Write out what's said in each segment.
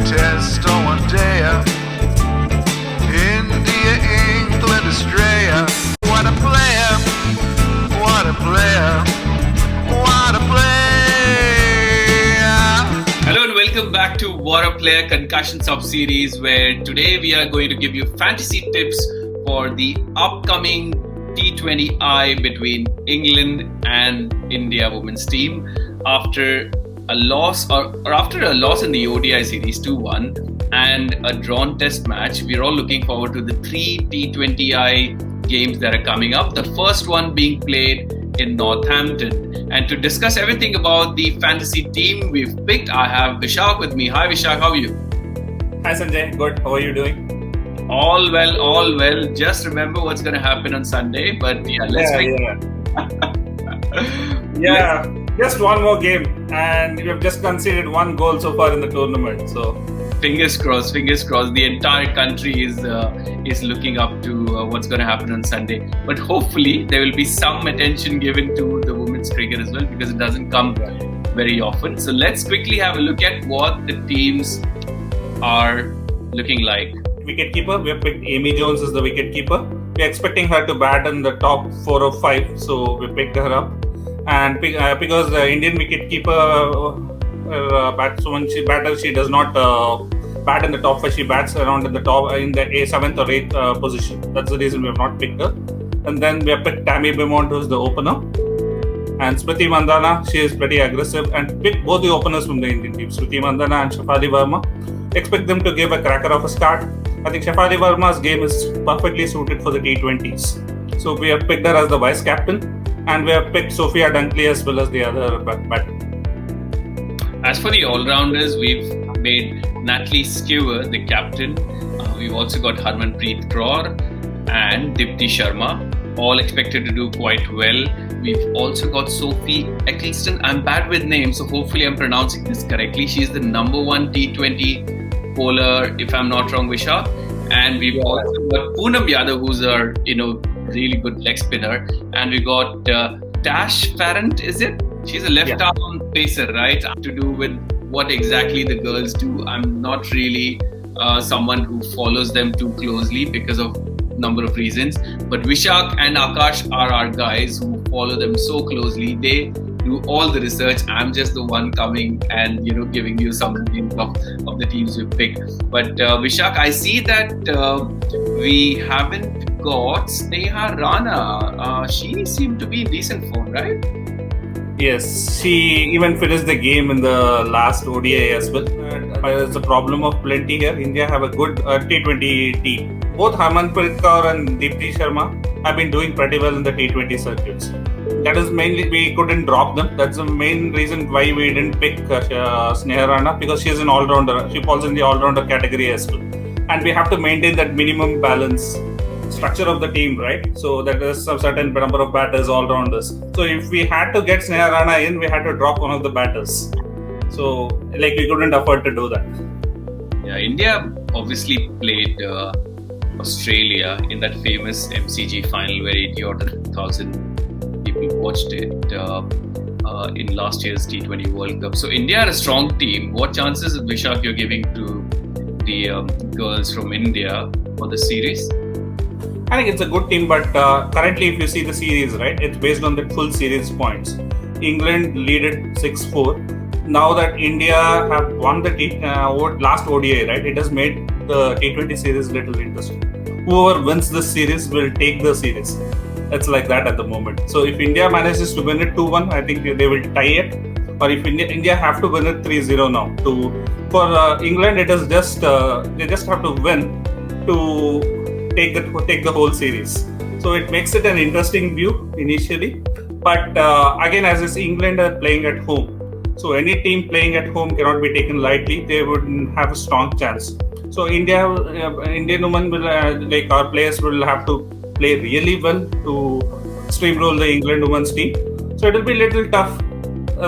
Test on one day. India, England, Australia. What a player! What a player! What a player! Hello and welcome back to Waadaplaya Concussion Sub-Series, where today we are going to give you fantasy tips for the upcoming T20I between England and India women's team after a loss in the ODI series 2-1 and a drawn test match. We're all looking forward to the three T20I games that are coming up. The first one being played in Northampton. And to discuss everything about the fantasy team we've picked, I have Vishak with me. Hi Vishak, how are you? Hi Sanjay, good. How are you doing? All well. Just remember what's going to happen on Sunday. But yeah, let's just one more game, and we have just conceded one goal so far in the tournament. So fingers crossed. The entire country is looking up to what's going to happen on Sunday. But hopefully there will be some attention given to the women's cricket as well, because it doesn't come very often. So let's quickly have a look at what the teams are looking like. Wicketkeeper, we have picked Amy Jones as the wicketkeeper. We're expecting her to bat in the top 4 or 5, so we picked her up. And because the Indian wicketkeeper batter, she does not bat in the top 5. She bats around in the 7th or 8th position. That's the reason we have not picked her. And then we have picked Tammy Beaumont, who's the opener. And Smriti Mandhana, she is pretty aggressive. And picked both the openers from the Indian team, Smriti Mandhana and Shafali Verma. Expect them to give a cracker of a start. I think Shafali Verma's game is perfectly suited for the T20s. So we have picked her as the vice captain. And we have picked Sophia Dunkley as well as the other batter. As for the all-rounders, we've made Nat Sciver the captain. We've also got Harmanpreet Kaur and Deepti Sharma, all expected to do quite well. We've also got Sophie Eccleston. I'm bad with names, so hopefully I'm pronouncing this correctly. She's the number 1 T20 bowler, if I'm not wrong, Vishak. And we've also got Poonam Yadav, who's our, really good leg spinner. And we got Tash Farrant, is it? She's a left-arm pacer, right? To do with what exactly the girls do. I'm not really someone who follows them too closely because of number of reasons. But Vishak and Akash are our guys who follow them so closely. They do all the research. I'm just the one coming and giving you some names of the teams we picked. But Vishak, I see that we haven't got Sneha Rana. She seemed to be in decent form, right? Yes, she even finished the game in the last ODI as well. There's a problem of plenty here. India have a good T20 team. Both Harmanpreet Kaur and Deepti Sharma have been doing pretty well in the T20 circuits. That is mainly we couldn't drop them. That's the main reason why we didn't pick Sneha Rana, because she is an all-rounder. She falls in the all-rounder category as well. And we have to maintain that minimum balance structure of the team, right? So there is a certain number of batters, all-rounders. So if we had to get Sneha Rana in, we had to drop one of the batters. So we couldn't afford to do that. Yeah, India obviously played Australia in that famous MCG final where 80,000 people watched it in last year's T20 World Cup. So India are a strong team. What chances, Vishak, you're giving to the girls from India for the series? I think it's a good team, but currently if you see the series, right, it's based on the full series points. England leaded 6-4. Now that India have won the last ODI, right, it has made the T20 series a little interesting. Whoever wins this series will take the series. It's like that at the moment. So if India manages to win it 2-1, I think they will tie it. Or if India have to win it 3-0 now. For England, it is just they just have to win to take the whole series. So it makes it an interesting view initially. But again, as is England are playing at home. So any team playing at home cannot be taken lightly. They would have a strong chance. So Indian women will our players will have to play really well to steamroll the England women's team. So it will be a little tough.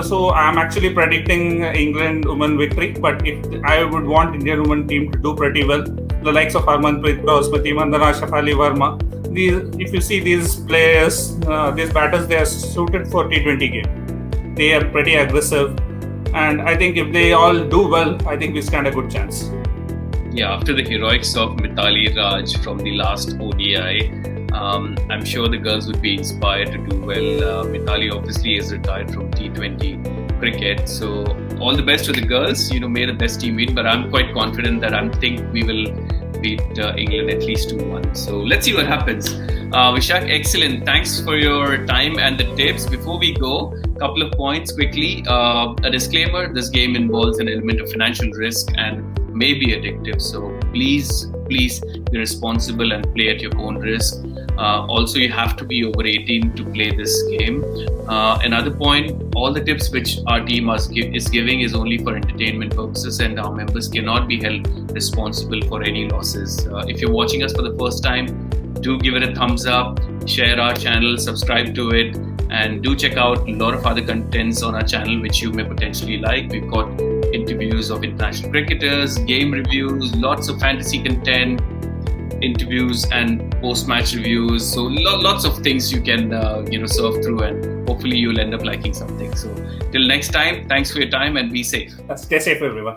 So I'm actually predicting England women victory. But if I would want Indian women team to do pretty well, the likes of Harmanpreet Kaur, Smriti Mandhana, Shafali Verma. If you see these players, these batters, they are suited for T20 game. They are pretty aggressive. And I think if they all do well, I think we stand a good chance. Yeah, after the heroics of Mithali Raj from the last ODI, I'm sure the girls would be inspired to do well. Mithali obviously is retired from T20 cricket, so all the best to the girls. May the best team win, but I'm quite confident that I think we will beat England at least 2-1. So let's see what happens. Vishak, excellent. Thanks for your time and the tips. Before we go, a couple of points quickly. A disclaimer: this game involves an element of financial risk and may be addictive. So please be responsible and play at your own risk. Also, you have to be over 18 to play this game. Another point, all the tips which our team is giving is only for entertainment purposes, and our members cannot be held responsible for any losses. If you're watching us for the first time, do give it a thumbs up, share our channel, subscribe to it, and do check out a lot of other contents on our channel which you may potentially like. We've got interviews of international cricketers, game reviews, lots of fantasy content, interviews and post-match reviews. So lots of things you can surf through, and hopefully you'll end up liking something. So till next time, thanks for your time and be safe. Stay safe, everyone.